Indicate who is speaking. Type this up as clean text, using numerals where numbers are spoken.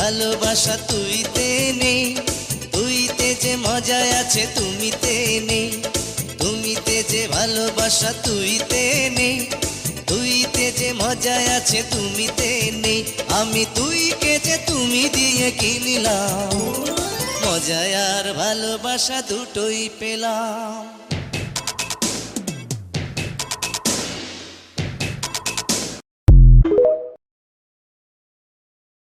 Speaker 1: ভালোবাসা তুইতে নেই, তুইতে যে মজা আছে তুমিতে নেই। তুমিতে যে ভালোবাসা তুইতে নেই, তুইতে যে মজা আছে তুমিতে নেই। আমি তুইকে যে তুমি দিয়ে কিনলাম, মজা আর ভালোবাসা দুটোই পেলাম।